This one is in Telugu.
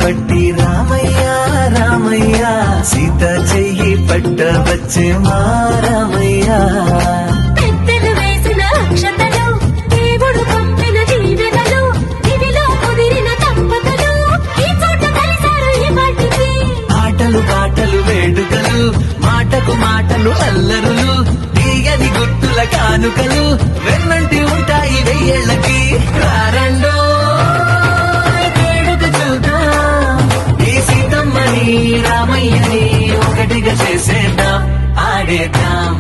పట్టి రామయ్య రామయ్య సీత చెయ్యి పట్ట వచ్చే మా రామయ్య పెద్దలు వేసిన అక్షతలు దేవుడు పంపిన దీవెనలు ఇవిలో కుదిరిన దంపతులు ఈ చోట కలిశారు ఈ పాటికి ఆటలు పాటలు వేడుకలు మాటకు మాటలు అల్లరులు తీయని గుర్తుల కానుకలు వెన్నంటి ఉంటాయి వెయ్యేళ్ళకి రారండో వేడుక చూద్దాం ఈ సీతమ్మని రామయ్యని ఒకటిగా చేసేద్దాం ఆడేద్దాం